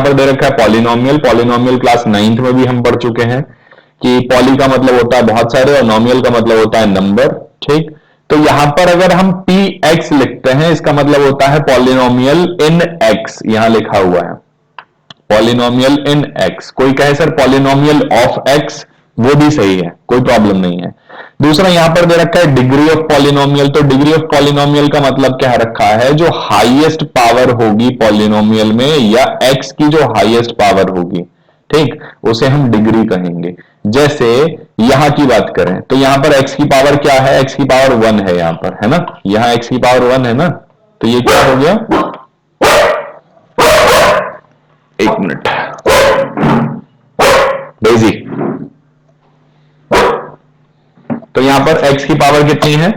यहां पर दे रखा है पॉलिनोमियल। पॉलिनोमियल क्लास 9th में भी हम पढ़ चुके हैं कि पॉली का मतलब होता है बहुत सारे और नोमियल का मतलब होता है नंबर। ठीक, तो यहां पर अगर हम पी एक्स लिखते हैं इसका मतलब होता है पॉलिनोमियल इन एक्स, यहां लिखा हुआ है पॉलिनोमियल इन एक्स। कोई कहे सर पॉलिनोमियल ऑफ एक्स, वो भी सही है, कोई प्रॉब्लम नहीं है। दूसरा यहां पर दे रखा है डिग्री ऑफ पॉलिनोमियल। तो डिग्री ऑफ पॉलिनोमियल का मतलब क्या रखा है, जो हाईएस्ट पावर होगी पॉलिनोमियल में या एक्स की जो हाईएस्ट पावर होगी, ठीक, उसे हम डिग्री कहेंगे। जैसे यहां की बात करें तो यहां पर x की पावर क्या है, x की पावर 1 है यहां पर, है ना, यहां x की पावर 1 है ना, तो ये क्या हो गया, एक मिनट डेजी, तो यहां पर x की पावर कितनी है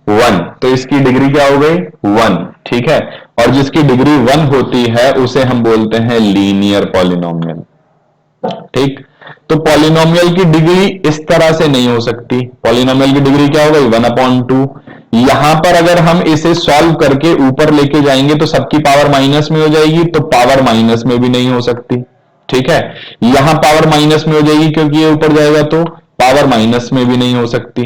1, तो इसकी डिग्री क्या हो गई 1, ठीक है। और जिसकी डिग्री 1 होती है उसे हम बोलते हैं लीनियर पॉलिनोमियल। ठीक, तो पॉलिनोमियल की डिग्री इस तरह से नहीं हो सकती। पॉलिनोमियल की डिग्री क्या हो गई 1/2। यहां पर अगर हम इसे सॉल्व करके ऊपर लेके जाएंगे तो सबकी पावर माइनस में हो जाएगी, तो पावर माइनस में भी नहीं हो सकती। ठीक है, यहां पावर माइनस में हो जाएगी क्योंकि ये ऊपर जाएगा, तो पावर माइनस में भी नहीं हो सकती।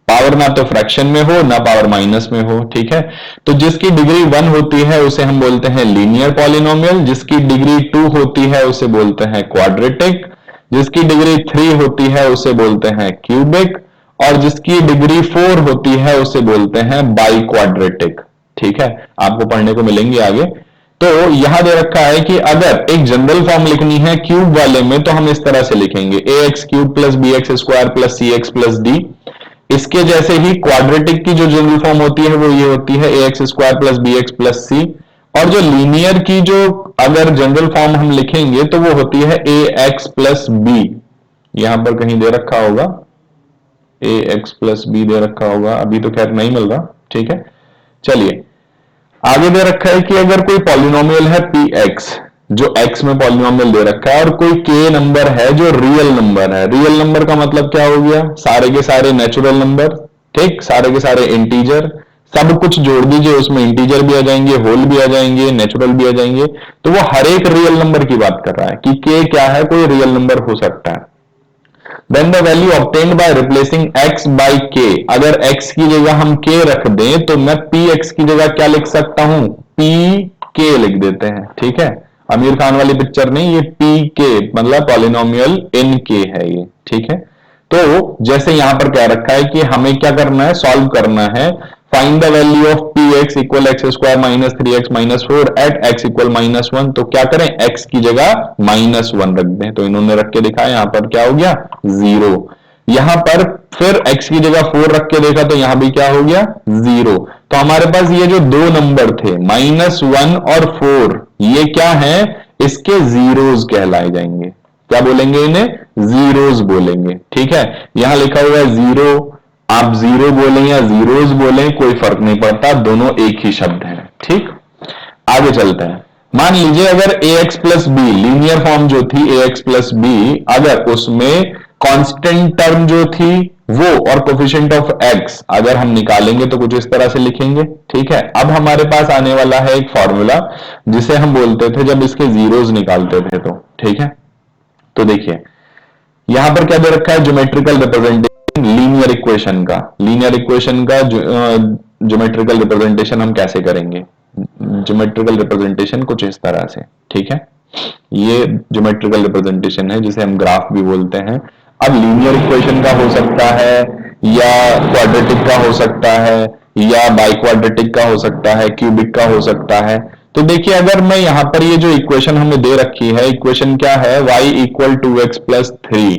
पावर ना तो फ्रैक्शन में हो ना पावर माइनस में हो। ठीक है, तो जिसकी डिग्री 1 होती है उसे हम बोलते हैं लीनियर पॉलिनोमियल, जिसकी डिग्री 2 होती है उसे बोलते हैं क्वाड्रेटिक, जिसकी डिग्री 3 होती है उसे बोलते हैं क्यूबिक, और जिसकी डिग्री 4 होती है उसे बोलते हैं बाई क्वाड्रेटिक। ठीक है, आपको पढ़ने को मिलेंगे आगे। तो यहां दे रखा है कि अगर एक जनरल फॉर्म लिखनी है क्यूब वाले में तो हम इस तरह से लिखेंगे a x cube plus b x square plus c x plus d. इसके जैसे ही क्वाड्रेटिक की जो जनरल फॉर्म होती है वो ये होती है a x square plus b x plus c. और जो लीनियर की जो अगर जनरल फॉर्म हम लिखेंगे तो वो होती है ए एक्स प्लस बी, यहां पर कहीं दे रखा होगा ए एक्स प्लस बी दे रखा होगा, अभी तो खैर नहीं मिल रहा। ठीक है, चलिए आगे दे रखा है कि अगर कोई पॉलिनोमियल है पी एक्स, जो एक्स में पॉलिनोमियल दे रखा है, और कोई के नंबर है जो रियल नंबर है। रियल नंबर का मतलब क्या हो गया, सारे के सारे नेचुरल नंबर, ठीक, सारे के सारे इंटीजर, सब कुछ जोड़ दीजिए, उसमें इंटीजर भी आ जाएंगे, होल भी आ जाएंगे, नेचुरल भी आ जाएंगे। तो वो हर एक रियल नंबर की बात कर रहा है कि के क्या है, कोई रियल नंबर हो सकता है। Then the value obtained by replacing x by k, अगर x की जगह हम k रख दें तो मैं px की जगह क्या लिख सकता हूं, pk लिख देते हैं। ठीक है, आमिर खान वाली पिक्चर नहीं, ये pk मतलब पॉलिनोमियल इन k है ये। ठीक है, तो जैसे यहां पर क्या रखा है कि हमें क्या करना है, सॉल्व करना है, find the value of px equal x square minus 3x minus 4 at x equal -1। तो क्या करें, x की जगह -1 रख दें, तो इन्होंने रख के दिखाया, यहां पर क्या हो गया 0। यहां पर फिर x की जगह 4 रख के देखा तो यहां भी क्या हो गया 0। तो हमारे पास ये जो दो नंबर थे -1 और 4, ये क्या है, इसके जीरोस कहलाए जाएंगे। क्या बोलेंगे इन्हें, जीरोस बोलेंगे। ठीक है, यहां लिखा हुआ है 0, आप जीरो बोलें या जीरोस बोलें कोई फर्क नहीं पड़ता, दोनों एक ही शब्द है। ठीक, आगे चलते हैं। मान लीजिए अगर a x plus b, linear form जो थी ए एक्स प्लस बी, अगर उसमें कांस्टेंट टर्म जो थी वो और कोफिशिएंट ऑफ एक्स अगर हम निकालेंगे तो कुछ इस तरह से लिखेंगे। ठीक है, अब हमारे पास आने वाला है एक फॉर्मूला जिसे हम बोलते थे जब इसके जीरोस निकालते थे तो। ठीक है, तो देखिए यहां पर क्या दे रखा है, ज्योमेट्रिकल रिप्रेजेंटेशन लीनियर इक्वेशन का। लीनियर इक्वेशन का ज्योमेट्रिकल रिप्रेजेंटेशन हम कैसे करेंगे, ज्योमेट्रिकल रिप्रेजेंटेशन कुछ इस तरह से। ठीक है, ये ज्योमेट्रिकल रिप्रेजेंटेशन है जिसे हम ग्राफ भी बोलते हैं। अब लीनियर इक्वेशन का हो सकता है या क्वाड्रेटिक का हो सकता है या बाई क्वाड्रेटिक का हो सकता है, क्यूबिक का हो सकता है। तो देखिए अगर मैं यहां पर ये जो इक्वेशन हमें दे रखी है, इक्वेशन क्या है y इक्वल 2x प्लस 3,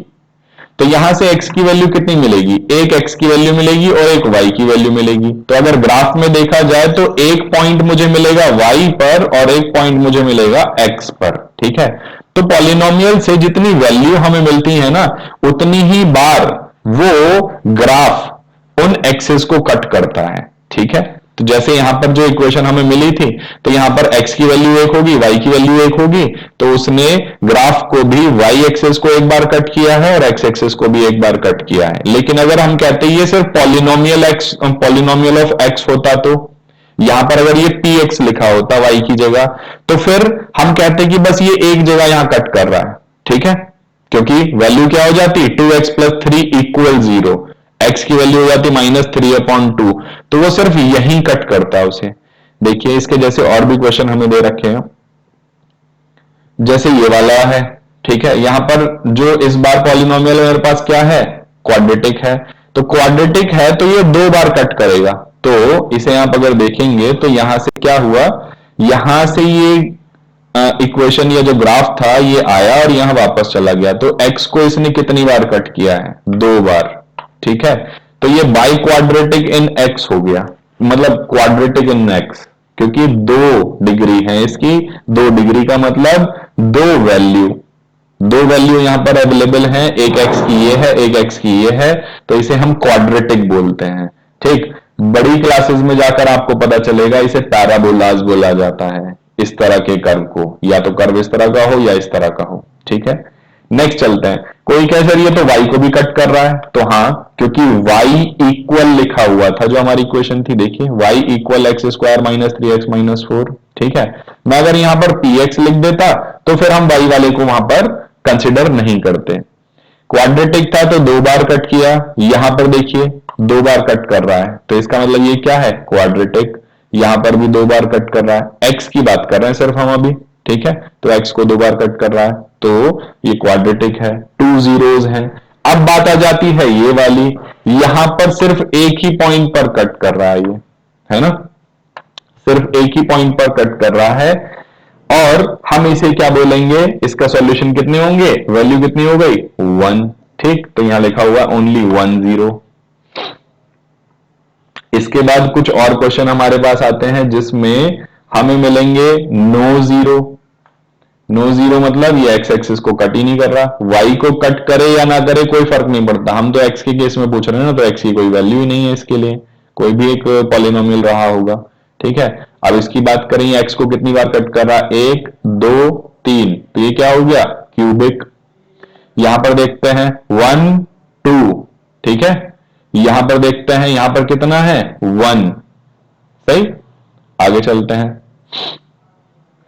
तो यहां से x की वैल्यू कितनी मिलेगी, एक x की वैल्यू मिलेगी और एक y की वैल्यू मिलेगी। तो अगर ग्राफ में देखा जाए तो एक पॉइंट मुझे मिलेगा y पर और एक पॉइंट मुझे मिलेगा x पर। ठीक है, तो पॉलिनोमियल से जितनी वैल्यू हमें मिलती है ना, उतनी ही बार वो ग्राफ उन एक्सेस को कट करता है। ठीक है, तो जैसे यहां पर जो इक्वेशन हमें मिली थी, तो यहां पर x की वैल्यू एक होगी, y की वैल्यू एक होगी, तो उसने ग्राफ को भी y एक्सेस को एक बार कट किया है और x एक्सेस को भी एक बार कट किया है। लेकिन अगर हम कहते ये सिर्फ पॉलिनोमियल ऑफ x होता तो यहां पर अगर ये px लिखा होता y की जगह, तो फिर हम कहते कि बस ये एक जगह यहां कट कर रहा है, ठीक है, क्योंकि वैल्यू क्या हो जाती, 2x प्लस 3 इक्वल 0, x की वैल्यू हो जाती -3/2, तो वो सिर्फ यहीं कट करता है उसे। देखिए इसके जैसे और भी क्वेश्चन हमें दे रखे हैं, जैसे ये वाला है, ठीक है, यहां पर जो इस बार पॉलिनोमियल मेरे पास क्या है, क्वाड्रेटिक है, तो क्वाड्रेटिक है तो ये 2 बार कट करेगा, तो इसे आप अगर देखेंगे तो यहां से क्या हुआ, यहां से ये इक्वेशन या जो ग्राफ था ये आया और यहां वापस चला गया, तो x को इसने कितनी बार कट किया है, 2 बार, ठीक है, तो ये बाई क्वाड्रेटिक इन x हो गया, मतलब क्वाड्रेटिक इन x, क्योंकि 2 डिग्री है इसकी, 2 डिग्री का मतलब 2 वैल्यू यहां पर अवेलेबल हैं, एक x की ये है, एक x की ये है, तो इसे हम क्वाड्रेटिक बोलते हैं, ठीक। बड़ी क्लासेस में जाकर आपको पता चलेगा इसे पैराबोलाज बोला जाता है, इस तरह के कर्व को, या तो कर्व इस तरह का हो या इस तरह का हो, ठीक है। नेक्स्ट चलते हैं, कोई कह सर ये तो y को भी कट कर रहा है, तो हाँ, क्योंकि y इक्वल लिखा हुआ था जो हमारी इक्वेशन थी, देखिए y equal x square minus 3x minus 4, ठीक है। मैं अगर यहां पर px लिख देता तो फिर हम y वाले को वहां पर कंसिडर नहीं करते। क्वाड्रेटिक था तो 2 बार कट किया, यहां पर देखिए 2 बार कट कर रहा है, तो इसका मतलब ये क्या है, क्वाड्रेटिक, यहां पर भी 2 बार कट कर रहा है, x की बात कर रहे हैं सिर्फ हम अभी, ठीक है, तो x को 2 बार कट कर रहा है, तो ये क्वाड्रेटिक है, 2 जीरोस हैं। अब बात आ जाती है ये वाली, यहां पर सिर्फ एक ही पॉइंट पर कट कर रहा है, ये है ना, सिर्फ एक ही पॉइंट पर कट कर रहा है, और हम इसे क्या बोलेंगे, इसका सॉल्यूशन कितने होंगे, वैल्यू कितनी हो गई, 1, ठीक, तो यहां लिखा हुआ ओनली 1 0। इसके बाद कुछ और क्वेश्चन हमारे पास आते हैं जिसमें हमें मिलेंगे नो जीरो मतलब ये एक्स एक्सिस को कट ही नहीं कर रहा, वाई को कट करे या ना करे कोई फर्क नहीं पड़ता, हम तो एक्स के केस में पूछ रहे हैं ना, तो एक्स की कोई वैल्यू ही नहीं है इसके लिए, कोई भी एक पॉलिनोमियल रहा होगा, ठीक है। अब इसकी बात करें एक्स को कितनी बार कट कर रहा, 1 2 3, तो ये क्या हो गया, क्यूबिक। यहां पर देखते हैं 1 2, ठीक है, यहां पर देखते हैं यहां पर कितना है, 1, सही, आगे चलते हैं।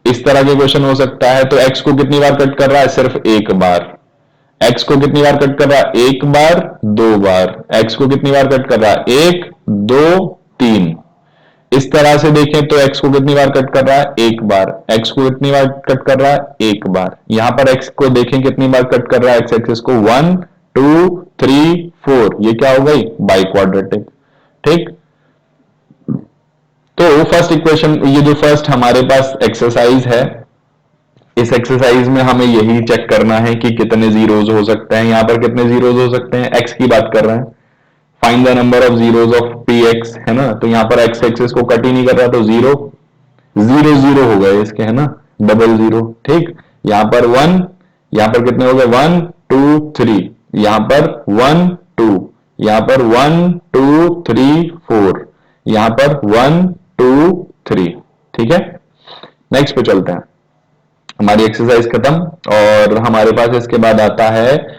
इस तरह के क्वेश्चन हो सकता है, तो x को कितनी बार कट कर रहा है, सिर्फ एक बार, x को कितनी बार कट कर रहा है, एक बार 2 बार, x को कितनी बार कट कर रहा है, 1 2 3। इस तरह से देखें तो x को कितनी बार कट कर रहा है, एक बार, x को कितनी बार कट कर रहा है, एक बार, यहां पर x को देखें कितनी बार कट कर रहा है, x एक्सिस को 1 2 3 4, ये क्या हो गई, बाई क्वाड्रेटिक, ठीक। तो फर्स्ट इक्वेशन, ये जो फर्स्ट हमारे पास एक्सरसाइज है, इस एक्सरसाइज में हमें यही चेक करना है कि कितने जीरोज हो सकते हैं, यहां पर कितने जीरोज हो सकते हैं, x की बात कर रहे हैं, find the number of zeros of px, है ना, तो यहां पर x एक्सिस को कट ही नहीं कर रहा, तो 0 0 0 हो गए इसके, है ना, डबल 0, ठीक। यहां पर 1, यहां पर कितने हो गए, 1 2 3, यहां पर 1 2, यहां पर 1 2 3 4, यहां पर 1 2 3, ठीक है। नेक्स्ट पे चलते हैं, हमारी एक्सरसाइज खत्म, और हमारे पास इसके बाद आता है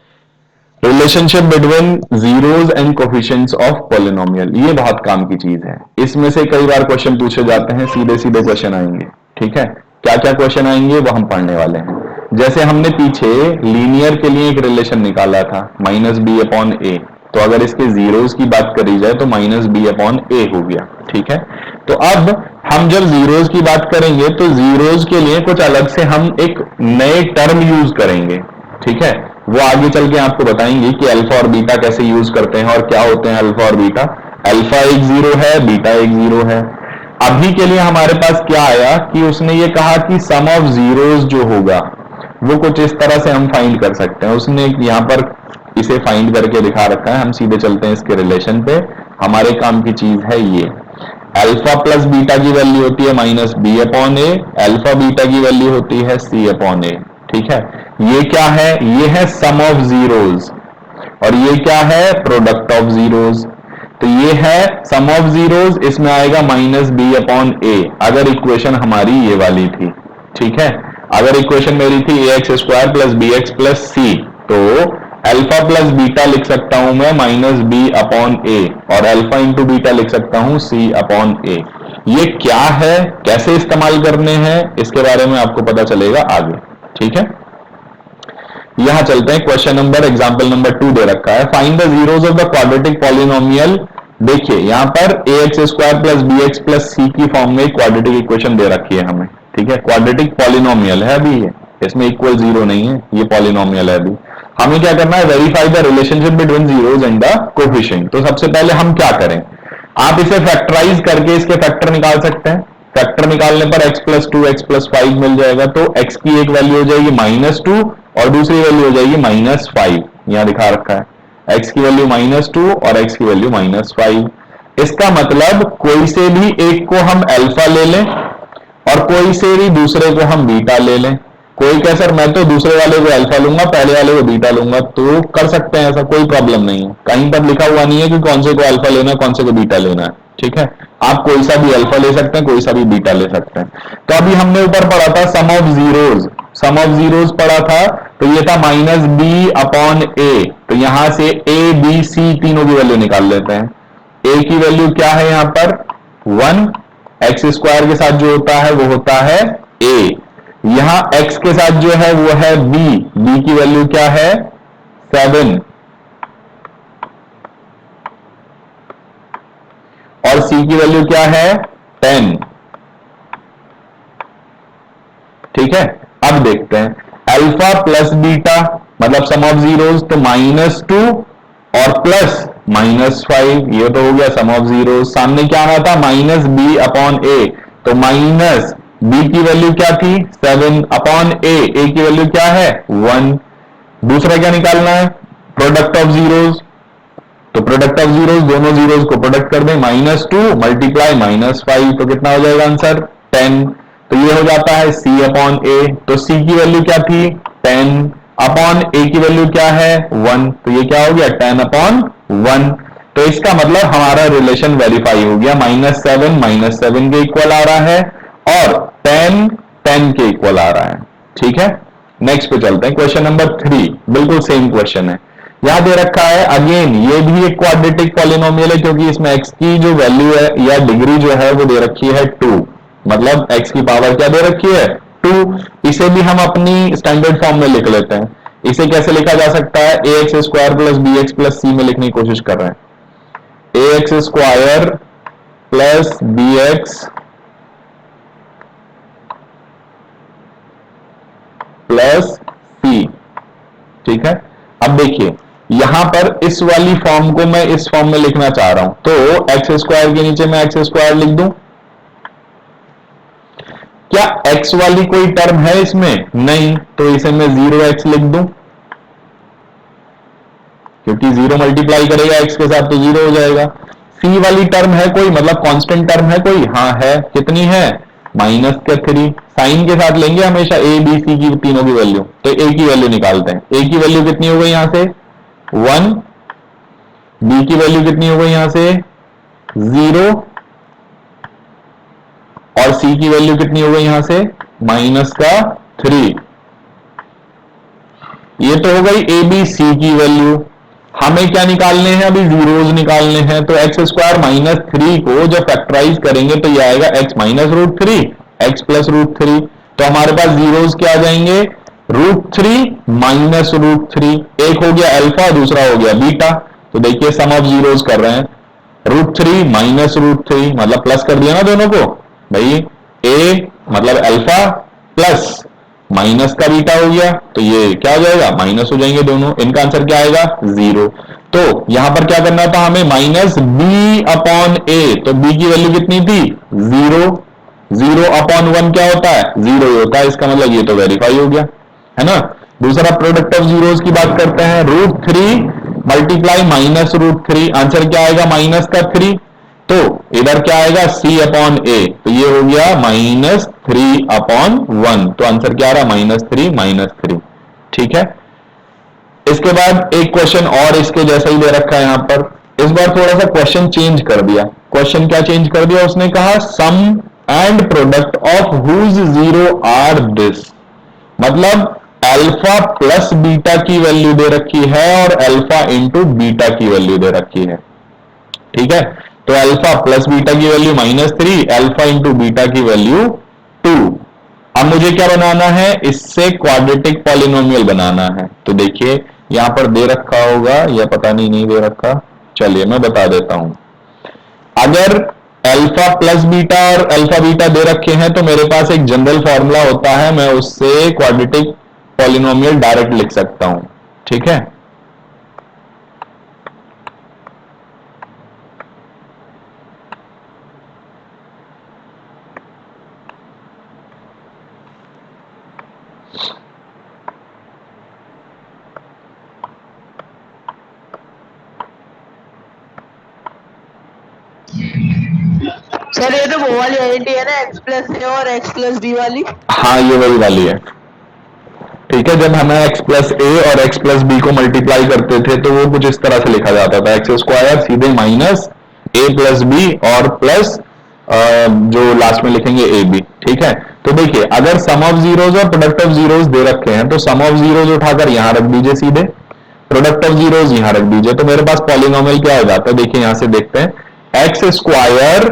relationship between zeros and coefficients of polynomial. ये बहुत काम की चीज है, इसमें से कई बार क्वेश्चन पूछे जाते हैं, सीधे सीधे क्वेश्चन आएंगे, ठीक है। क्या क्या क्वेश्चन आएंगे वो हम पढ़ने वाले हैं। जैसे हमने पीछे लीनियर के लिए एक रिलेशन निकाला था -b/a, तो अगर इसके जीरोस की बात करी जाए तो -b/a हो गया, ठीक है। तो अब हम जब जीरोस की बात करेंगे तो जीरोस के लिए कुछ अलग से हम एक नए टर्म यूज करेंगे, ठीक है, वो आगे चल के आपको बताएंगे कि अल्फा और बीटा कैसे यूज करते हैं और क्या होते हैं अल्फा और बीटा। अल्फा एक जीरो है, बीटा एक जीरो है। अभी के लिए हमारे पास क्या आया कि उसने ये कहा कि सम ऑफ जीरोस जो होगा वो कुछ इस तरह से हम फाइंड कर सकते हैं, उसने यहां पर इसे फाइंड करके दिखा रखा है। हम सीधे चलते हैं इसके रिलेशन पे, हमारे काम की चीज है ये, अल्फा प्लस बीटा की वैल्यू होती है -b/a, अल्फा बीटा की वैल्यू होती है c/a, ठीक है। ये क्या है, ये है सम ऑफ जीरोस, और ये क्या है, प्रोडक्ट ऑफ जीरोस। तो ये है सम ऑफ जीरोस, इसमें आएगा -b/a, अगर इक्वेशन हमारी ये वाली थी, ठीक है। अगर इक्वेशन मेरी थी ax² plus bx plus c, तो अल्फा प्लस बीटा लिख सकता हूं मैं -b/a, और अल्फा इंटू बीटा लिख सकता हूं c/a। ये क्या है, कैसे इस्तेमाल करने हैं, इसके बारे में आपको पता चलेगा आगे। ठीक है, यहां चलते हैं क्वेश्चन नंबर, एग्जांपल नंबर 2 दे रखा है, find the zeros of the quadratic polynomial. देखिए यहां पर ax square plus b x plus c की फॉर्म में क्वाड्रेटिक इक्वेशन दे रखी है हमें। ठीक है, क्वाड्रेटिक पॉलिनोमियल है अभी, इसमें इक्वल जीरो नहीं है, ये पॉलिनोमियल है अभी। हमें क्या करना है, verify the relationship between zeros and the coefficient. तो सबसे पहले हम क्या करें, आप इसे फैक्टराइज करके इसके फैक्टर निकाल सकते हैं। फैक्टर निकालने पर x plus two x plus five मिल जाएगा। तो x की एक वैल्यू हो जाएगी -2 और दूसरी वैल्यू हो जाएगी -5। यहां दिखा रखा है x की वैल्यू -2 और x की वैल्यू -5। इसका मतलब कोई से भी एक को हम अल्फा ले लें और कोई से भी दूसरे को हम बीटा ले लें। कोई कह सर मैं तो दूसरे वाले को अल्फा लूंगा, पहले वाले को बीटा लूंगा, तो कर सकते हैं ऐसा, कोई प्रॉब्लम नहीं है। कहीं पर लिखा हुआ नहीं है कि कौन से को अल्फा लेना है कौन से को बीटा लेना है। ठीक है, आप कोई सा भी अल्फा ले सकते हैं, कोई सा भी बीटा ले सकते हैं। तो अभी हमने ऊपर पढ़ा था sum of zeros, sum of zeros पढ़ा था, तो ये था -b/a। तो यहां से a b c तीनों की वैल्यू निकाल लेते हैं। a की वैल्यू क्या है यहां पर 1, एक्स स्क्वायर के साथ जो होता है वो होता है a, यहां x के साथ जो है वो है b की वैल्यू क्या है 7 और c की वैल्यू क्या है 10। ठीक है, अब देखते हैं अल्फा प्लस बीटा मतलब सम ऑफ जीरोस, तो -2 और प्लस -5, ये तो हो गया सम ऑफ जीरोस। सामने क्या आना था -b/a, तो माइनस b की वैल्यू क्या थी 7/a, a की वैल्यू क्या है 1। दूसरा क्या निकालना है, प्रोडक्ट ऑफ जीरोस, तो प्रोडक्ट ऑफ जीरोस, दोनों जीरोस को प्रोडक्ट कर दें, -2 मल्टीप्लाई -5, तो कितना हो जाएगा आंसर 10। तो ये हो जाता है c/a। तो c की वैल्यू क्या थी 10/a की वैल्यू क्या है 1, तो ये क्या हो गया 10/1। तो इसका मतलब हमारा रिलेशन वेरीफाई हो गया, -7 के इक्वल आ रहा है और 10 के इक्वल आ रहा है। ठीक है, नेक्स्ट पे चलते हैं, क्वेश्चन नंबर 3, बिल्कुल सेम क्वेश्चन है। यहां दे रखा है अगेन, ये भी एक क्वाड्रेटिक पॉलिनोमियल है क्योंकि इसमें x की जो वैल्यू है या डिग्री जो है वो दे रखी है 2, मतलब x की पावर क्या दे रखी है 2। इसे भी हम अपनी स्टैंडर्ड फॉर्म में लिख लेते हैं। इसे कैसे लिखा जा सकता है, ax square plus b x plus c में लिखने की कोशिश कर रहे हैं, ax square plus b x plus c. ठीक है, अब देखिए यहां पर इस वाली फॉर्म को मैं इस फॉर्म में लिखना चाह रहा हूं, तो एक्स स्क्वायर के नीचे मैं एक्स स्क्वायर लिख दूं। क्या x वाली कोई टर्म है इसमें, नहीं, तो इसे मैं 0x लिख दूं, क्योंकि 0 मल्टीप्लाई करेगा x के साथ तो 0 हो जाएगा। c वाली टर्म है कोई, मतलब कांस्टेंट टर्म है कोई, हाँ है, कितनी है -3। साइन के साथ लेंगे हमेशा a b c की तीनों की वैल्यू, तो a की वैल्यू निकालते हैं। a की वैल्यू कितनी हो गई यहां से 1, b की वैल्यू कितनी हो गई यहां से 0 और c की वैल्यू कितनी हो गई यहां से -3। ये तो हो गई a b c की वैल्यू। हमें क्या निकालने हैं, अभी जीरोज निकालने हैं, तो एक्स स्क्वायर -3 को जब फैक्टराइज करेंगे तो ये आएगा x -√3 x प्लस √3। तो हमारे पास जीरोज क्या आ जाएंगे √3 -√3, एक हो गया अल्फा दूसरा हो गया बीटा। तो देखिए सम ऑफ जीरोज कर रहे हैं, √3 -√3 मतलब प्लस कर दिया ना दोनों को भाई, a मतलब अल्फा प्लस माइनस का बीटा हो गया, तो ये क्या हो जाएगा माइनस हो जाएंगे दोनों, इनका आंसर क्या आएगा 0। तो यहां पर क्या करना था हमें -b/a, तो b की वैल्यू कितनी थी 0, 0/1 क्या होता है 0 ही होता है, इसका मतलब ये तो वेरीफाई हो गया है ना। दूसरा प्रोडक्ट ऑफ जीरोस की बात करते हैं, √3 मल्टीप्लाई -√3, आंसर क्या आएगा -3। तो इधर क्या आएगा c/a, तो ये हो गया -3/1, तो आंसर क्या आ रहा -3। ठीक है, इसके बाद एक क्वेश्चन और इसके जैसा ही दे रखा है यहां पर, इस बार थोड़ा सा क्वेश्चन चेंज कर दिया। क्वेश्चन क्या चेंज कर दिया, उसने कहा sum and product of whose zero are this, मतलब अल्फा प्लस बीटा की वैल्यू दे रखी है और अल्फा इंटू बीटा की वैल्यू दे रखी है। ठीक है, तो अल्फा प्लस बीटा की वैल्यू -3, अल्फा इंटू बीटा की वैल्यू 2। अब मुझे क्या बनाना है, इससे क्वाड्रेटिक पॉलिनोमियल बनाना है। तो देखिए यहां पर दे रखा होगा या पता नहीं दे रखा, चलिए मैं बता देता हूं। अगर अल्फा प्लस बीटा और अल्फा बीटा दे रखे हैं तो मेरे पास एक जनरल फॉर्मूला होता है, मैं उससे क्वाड्रेटिक पॉलिनोमियल डायरेक्ट लिख सकता हूं। ठीक है, सर ये तो वो वाली आइडेंटिटी है ना, x प्लस ए और x प्लस बी वाली। हाँ ये वही वाली है। ठीक है, जब हमें x प्लस ए और x प्लस बी को मल्टीप्लाई करते थे तो वो कुछ इस तरह से लिखा जाता था, एक्स स्क्वायर सीधे माइनस ए प्लस बी और प्लस जो लास्ट में लिखेंगे ए बी। ठीक है, तो देखिए अगर सम ऑफ जीरोज और प्रोडक्ट ऑफ जीरोज दे रखे हैं तो सम ऑफ जीरोज उठाकर यहां रख दीजिए सीधे, प्रोडक्ट ऑफ जीरोज यहां रख दीजिए, तो मेरे पास पॉलिनोमियल क्या हो जाता है, देखिए यहां से देखते हैं, एक्स स्क्वायर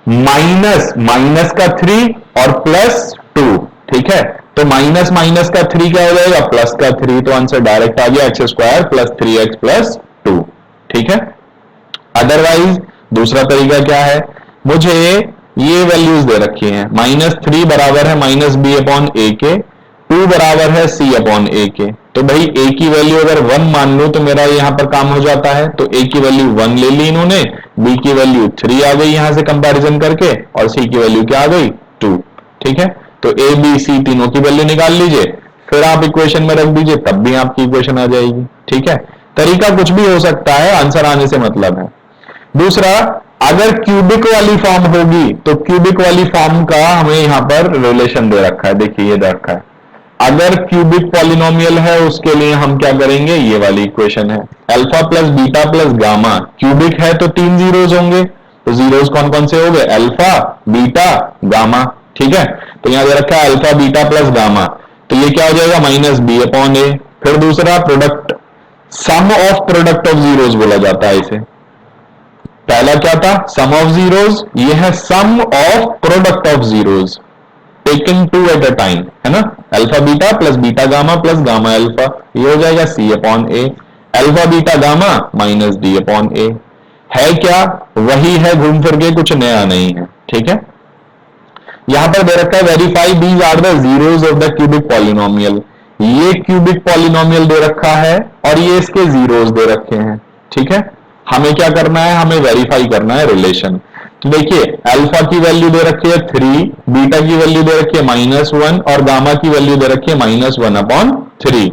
माइनस माइनस का 3 और प्लस 2। ठीक है, तो माइनस माइनस का 3 क्या हो जाएगा, प्लस का 3, तो आंसर डायरेक्ट आ गया x square plus 3x plus 2। ठीक है, अदरवाइज दूसरा तरीका क्या है, मुझे ये वैल्यूज दे रखी हैं, -3 बराबर है माइनस बी अपॉन ए के, 2 बराबर है सी अपॉन ए के। तो भाई ए की वैल्यू अगर 1 मान लूं तो मेरा यहां पर काम हो जाता है, तो ए की वैल्यू 1 ले ली इन्होंने, बी की वैल्यू 3 आ गई यहां से कंपैरिजन करके, और सी की वैल्यू क्या आ गई 2। ठीक है, तो ए बी सी तीनों की वैल्यू निकाल लीजिए, फिर आप इक्वेशन में रख दीजिए, तब भी आपकी इक्वेशन आ जाएगी। ठीक है, तरीका कुछ भी हो सकता है, आंसर आने से मतलब है। दूसरा, अगर क्यूबिक वाली फॉर्म होगी तो क्यूबिक वाली फॉर्म का हमें यहां पर रिलेशन दे रखा है, देखिए ये दे रखा है, अगर क्यूबिक पॉलिनोमियल है उसके लिए हम क्या करेंगे, ये वाली इक्वेशन है, alpha plus beta plus gamma, cubic है तो 3 जीरोज होंगे, तो जीरोज कौन कौन से हो गए, अल्फा बीटा गामा। ठीक है, तो यहां दे रखा है अल्फा बीटा प्लस गामा, तो ये क्या हो जाएगा माइनस बी अपॉन ए। फिर दूसरा product, sum of product of zeros बोला जाता है इसे, पहला क्या था सम ऑफ जीरोज, ये है sum of product of zeros taken 2 at a time, है ना, alpha beta plus beta gamma plus gamma alpha, ये हो जाएगा c upon a, alpha beta gamma minus d upon a. है क्या, वही है, घूम फिर के कुछ नया नहीं है। ठीक है, यहां पर दे रखा है verify these are the zeros of the cubic polynomial, ये क्यूबिक पॉलिनोमियल दे रखा है और ये इसके जीरोज दे रखे हैं। ठीक है, हमें क्या करना है, हमें वेरीफाई करना है रिलेशन। तो देखिए अल्फा की वैल्यू दे रखी है 3, बीटा की वैल्यू दे रखी है -1 और गामा की वैल्यू दे रखी है -1/3।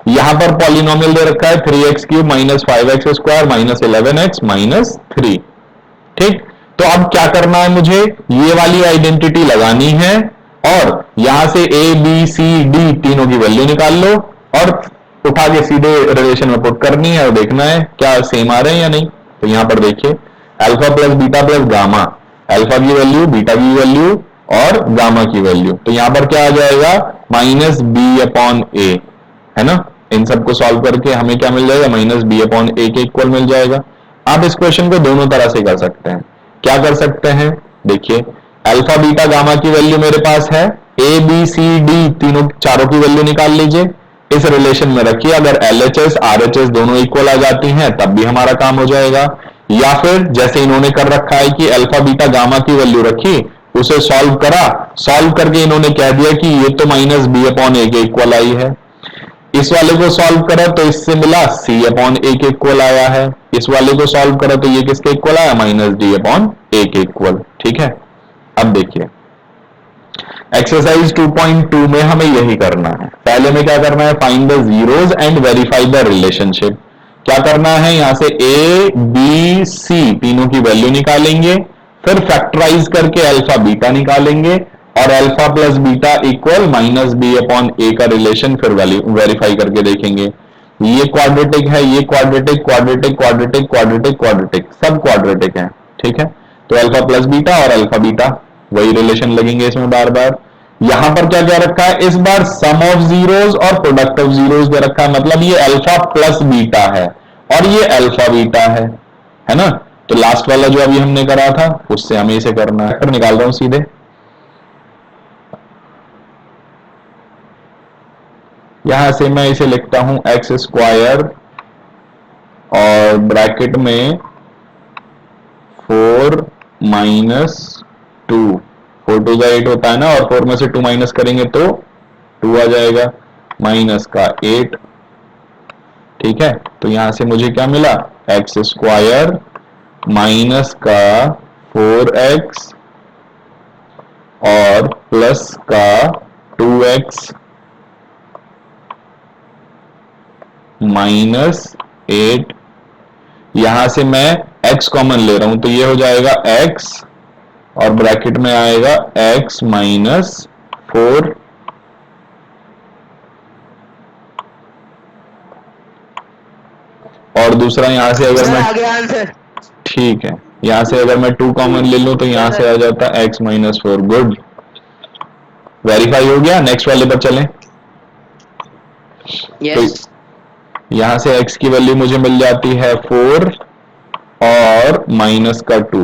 यहां पर पॉलिनोमियल दे रखा है 3x cube minus 5x square minus 11x minus 3। ठीक, तो अब क्या करना है, मुझे ये वाली आइडेंटिटी लगानी है और यहां से ए बी सी डी तीनों की वैल्यू निकाल लो और उठा के सीधे रिलेशन में पुट करनी है और देखना है क्या सेम आ रहे हैं या नहीं। तो यहां पर देखिए alpha plus beta plus gamma, alpha की वैल्यू बीटा की वैल्यू और गामा की वैल्यू, तो यहां पर क्या आ जाएगा माइनस बी अपॉन ए, है ना, इन सबको सॉल्व करके हमें क्या मिल जाएगा माइनस बी अपॉन ए के इक्वल मिल जाएगा। आप इस क्वेश्चन को दोनों तरह से कर सकते हैं, क्या कर सकते हैं, देखिए अल्फा बीटा गामा की वैल्यू मेरे पास है, ए बी सी डी तीनों चारों की वैल्यू निकाल लीजिए, इस रिलेशन में रखिए, अगर एलएचएस आरएचएस दोनों इक्वल आ जाती हैं तब भी हमारा काम हो जाएगा, या फिर जैसे इन्होंने कर रखा है कि अल्फा बीटा गामा की वैल्यू रखी, उसे सॉल्व करा, सॉल्व करके इन्होंने कह दिया कि ये तो माइनस बी अपॉन ए के इक्वल आई है, इस वाले को सॉल्व करा तो इससे मिला सी अपॉन ए के इक्वल आया है, इस वाले को सॉल्व करा तो ये किसके इक्वल आया माइनस डी अपॉन ए के इक्वल। ठीक है, अब देखिए एक्सरसाइज 2.2 में हमें यही करना है, पहले में क्या करना है, find the zeros and verify the relationship. क्या करना है, यहां से ए बी सी तीनों की वैल्यू निकालेंगे, फिर फैक्टराइज करके अल्फा बीटा निकालेंगे और alpha plus beta equal minus b upon a का रिलेशन फिर वेरीफाई करके देखेंगे, ये क्वाड्रेटिक है, ये quadratic quadratic quadratic quadratic quadratic सब क्वाड्रेटिक है। ठीक है, तो अल्फा प्लस बीटा और अल्फा बीटा वही रिलेशन लगेंगे इसमें बार बार। यहां पर क्या क्या रखा है, इस बार सम ऑफ जीरोज और प्रोडक्ट ऑफ जीरोज दे रखा है, मतलब ये अल्फा प्लस बीटा है और ये अल्फा बीटा है ना, तो लास्ट वाला जो अभी हमने करा था उससे हमें इसे करना है। फैक्टर निकाल रहा हूं सीधे। यहां से मैं इसे लिखता हूं एक्स स्क्वायर और ब्रैकेट में 4 माइनस 2, 4 टू 8 होता है ना, और 4 में से 2 माइनस करेंगे तो 2 आ जाएगा, माइनस का 8। ठीक है, तो यहां से मुझे क्या मिला, एक्स स्क्वायर माइनस का 4x और प्लस का 2x माइनस 8। यहां से मैं x कॉमन ले रहा हूं तो ये हो जाएगा x और ब्रैकेट में आएगा x माइनस 4। और दूसरा यहां से अगर मैं, आ गया आंसर। ठीक है, यहां से अगर मैं 2 कॉमन ले लूं तो यहां से आ जाता है x माइनस 4। गुड, वेरीफाई हो गया। नेक्स्ट वाले पर चलें। तो यस यहां से x की वैल्यू मुझे मिल जाती है 4 और माइनस का 2।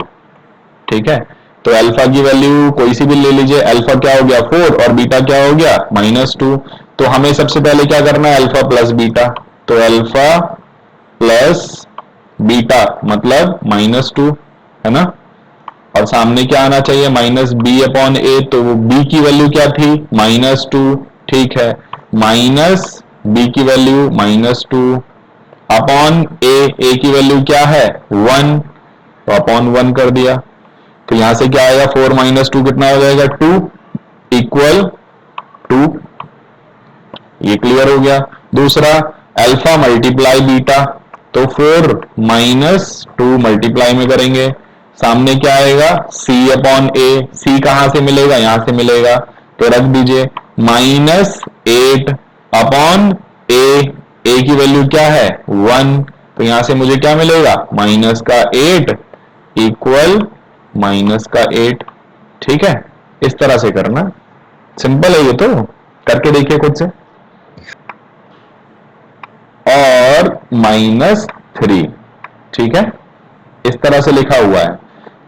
ठीक है, तो अल्फा की वैल्यू कोई सी भी ले लीजिए। अल्फा क्या हो गया 4 और बीटा क्या हो गया -2। तो हमें सबसे पहले क्या करना है, अल्फा प्लस बीटा। तो अल्फा प्लस बीटा मतलब -2, है ना, और सामने क्या आना चाहिए -b/a। तो b की वैल्यू क्या थी -2। ठीक है, माइनस b की वैल्यू -2 अपॉन a की वैल्यू क्या है 1, तो अपॉन 1 कर दिया। तो यहां से क्या आएगा 4 माइनस 2 कितना हो जाएगा 2 इक्वल 2। ये क्लियर हो गया। दूसरा अल्फा मल्टीप्लाई बीटा, तो 4 माइनस 2 मल्टीप्लाई में करेंगे, सामने क्या आएगा c/a। c कहां से मिलेगा, यहां से मिलेगा, तो रख दीजिए -8 अपॉन a की वैल्यू क्या है 1। तो यहां से मुझे क्या मिलेगा माइनस का 8 इक्वल माइनस का 8। ठीक है, इस तरह से करना, सिंपल है ये तो, करके देखिए खुद से। और -3, ठीक है, इस तरह से लिखा हुआ है।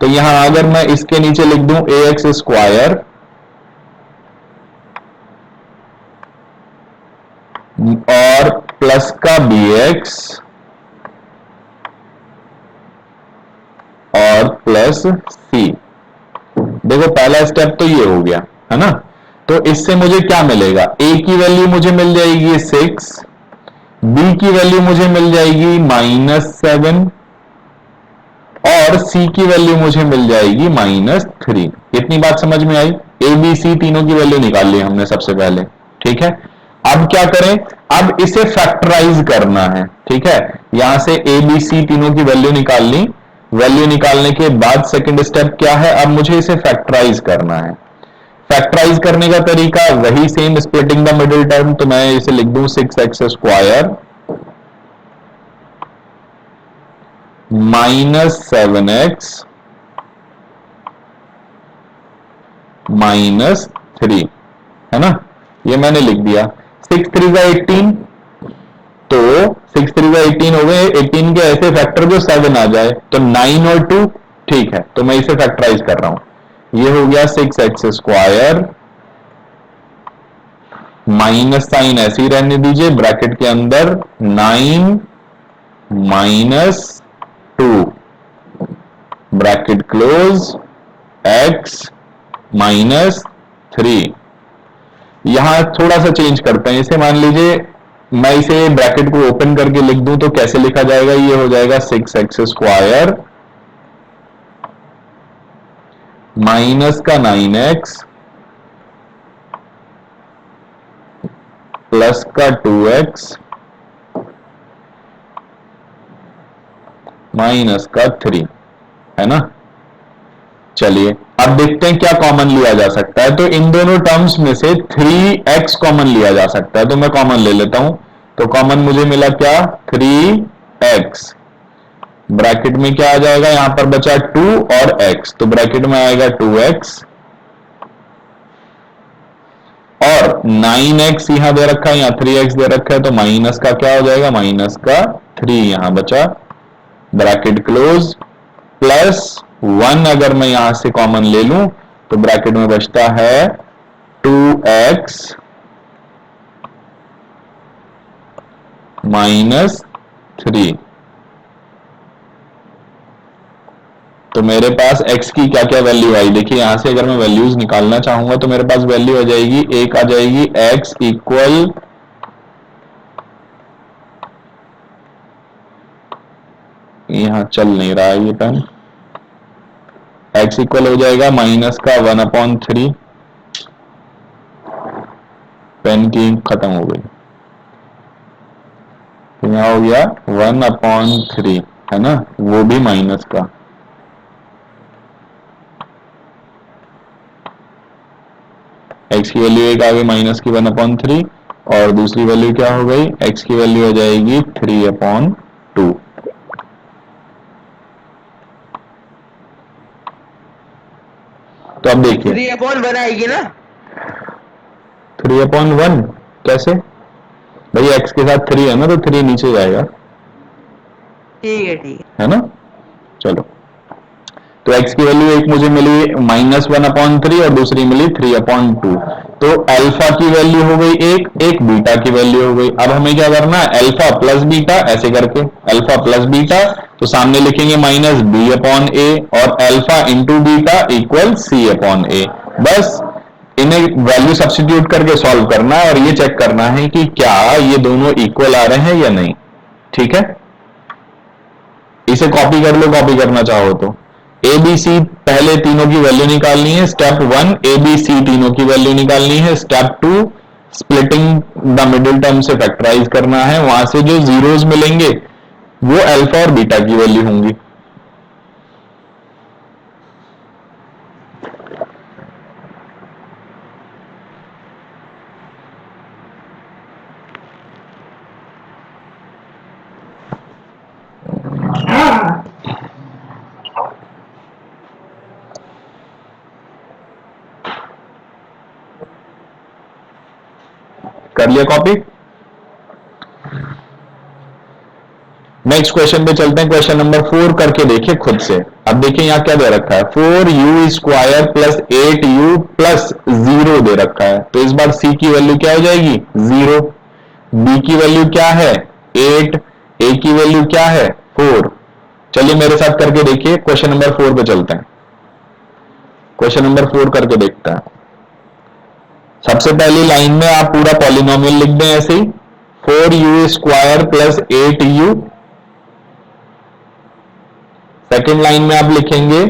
तो यहां अगर मैं इसके नीचे लिख दूं ax स्क्वायर और प्लस का bx और प्लस c। देखो पहला स्टेप तो ये हो गया, है ना। तो इससे मुझे क्या मिलेगा, a की वैल्यू मुझे मिल जाएगी 6, b की वैल्यू मुझे मिल जाएगी -7 और c की वैल्यू मुझे मिल जाएगी -3। इतनी बात समझ में आई। a b c तीनों की वैल्यू निकाल ली हमने सबसे पहले। ठीक है, अब क्या करें, अब इसे फैक्टराइज करना है। ठीक है, यहां से a b c तीनों की वैल्यू निकाल ली। वैल्यू निकालने के बाद सेकंड स्टेप क्या है, अब मुझे इसे फैक्टराइज करना है। फैक्टराइज करने का तरीका वही same, splitting the middle term. तो मैं इसे लिख दूं 6x स्क्वायर -7x -3, है ना, ये मैंने लिख दिया। 6 3 का 18, तो 6 3 का 18 हो गए। 18 के ऐसे फैक्टर जो 7 आ जाए, तो 9 और 2। ठीक है, तो मैं इसे फैक्टराइज कर रहा हूं। ये हो गया 6x स्क्वायर, माइनस साइन ऐसे ही रहने दीजिए ब्रैकेट के अंदर, 9 -2 ब्रैकेट क्लोज, x -3। यहां थोड़ा सा चेंज करते हैं इसे। मान लीजिए मैं इसे ब्रैकेट को ओपन करके लिख दूं तो कैसे लिखा जाएगा, ये हो जाएगा 6x स्क्वायर माइनस का 9x प्लस का 2x माइनस का 3, है ना। चलिए अब देखते हैं क्या कॉमन लिया जा सकता है। तो इन दोनों टर्म्स में से 3x कॉमन लिया जा सकता है, तो मैं कॉमन ले लेता हूं। तो कॉमन मुझे मिला क्या 3x, ब्रैकेट में क्या आ जाएगा, यहां पर बचा 2 और x, तो ब्रैकेट में आएगा 2x और 9x यहां दे रखा है, यहां 3x दे रखा है, तो माइनस का क्या हो जाएगा, माइनस का 3 यहां बचा, ब्रैकेट क्लोज, प्लस 1 अगर मैं यहां से कॉमन ले लूं तो ब्रैकेट में बचता है 2x माइनस 3। तो मेरे पास x की क्या क्या वैल्यू आई, देखिए यहां से अगर मैं वैल्यूज निकालना चाहूंगा तो मेरे पास वैल्यू आ जाएगी, एक आ जाएगी x इक्वल यहां चल नहीं रहा है ये पेन, x इक्वल हो जाएगा माइनस का 1/3, पेन की इंक खत्म हो गई, तो यहां हो गया 1/3 है ना, वो भी माइनस का। x की वैल्यू एक आ गई माइनस की 1/3 और दूसरी वैल्यू क्या हो गई, x की वैल्यू आ जाएगी 3/2। तो अब देखिए 3/1 आएगी ना। 3/1 कैसे भाई, x के साथ 3 है ना तो 3 नीचे जाएगा, ठीक है ना। चलो तो x की वैल्यू एक मुझे मिली -1/3 और दूसरी मिली 3/2। तो अल्फा की वैल्यू हो गई एक, एक बीटा की वैल्यू हो गई। अब हमें क्या करना है, अल्फा प्लस बीटा, ऐसे करके अल्फा प्लस बीटा तो सामने लिखेंगे -b/a और alpha into beta equal c/a। बस इन्हें वैल्यू सब्स्टिट्यूट करके सॉल्व करना है और ये चेक करना है कि क्या ये दोनों इक्वल आ रहे हैं या नहीं। ठीक है, इसे कॉपी कर लो, कॉपी करना चाहो तो। ए बी सी पहले तीनों की वैल्यू निकालनी है, स्टेप 1 ए बी सी तीनों की वैल्यू निकालनी है, step 2 splitting the middle term से फैक्टराइज करना है, वहां से जो जीरोस मिलेंगे वो अल्फा और बीटा की वैल्यू होंगी। कर लिया कॉपी। नेक्स्ट क्वेश्चन पे चलते हैं, क्वेश्चन नंबर 4 करके देखिए खुद से। अब देखिए यहां क्या दे रखा है, 4u² प्लस 8u प्लस 0 दे रखा है, तो इस बार c की वैल्यू क्या हो जाएगी 0, b की वैल्यू क्या है 8, a की वैल्यू क्या है 4। चलिए मेरे साथ करके देखिए, क्वेश्चन नंबर 4 पे चलते हैं, क्वेश्चन नंबर 4 करके देखते हैं। सबसे पहली लाइन में आप पूरा पॉलिनोमियल लिख दें ऐसे ही, 4u² plus 8u। Second line में आप लिखेंगे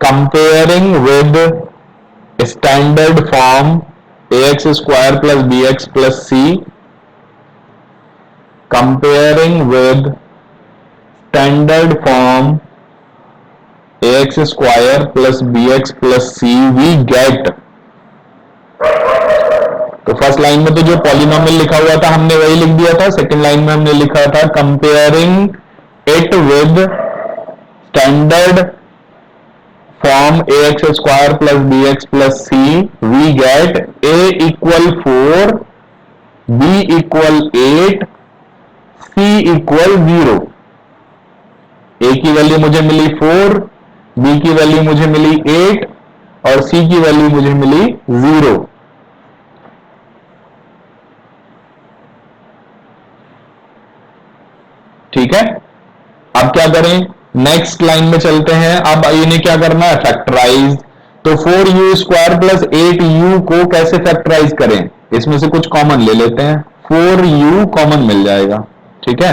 comparing with standard form ax² plus bx plus c, comparing with standard form ax² plus bx plus c we get. तो फर्स्ट लाइन में तो जो पॉलिनोमियल लिखा हुआ था हमने वही लिख दिया था, सेकंड लाइन में हमने लिखा था comparing it with standard form ax² plus bx plus c we get a equal 4, b equal 8, c equal 0। a की वैल्यू मुझे मिली 4, b की वैल्यू मुझे मिली 8 और c की वैल्यू मुझे मिली 0। ठीक है, अब क्या करें, नेक्स्ट लाइन में चलते हैं। अब इन्हें क्या करना है, फैक्टराइज। तो 4u² प्लस 8u को कैसे फैक्टराइज करें, इसमें से कुछ कॉमन ले लेते हैं, 4u कॉमन मिल जाएगा। ठीक है,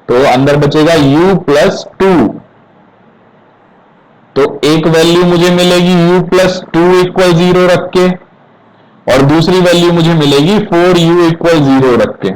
तो अंदर बचेगा u प्लस 2, तो एक वैल्यू मुझे मिलेगी u प्लस 2 इक्वल 0 रख के और दूसरी वैल्यू मुझे मिलेगी 4u इक्वल 0 रख के।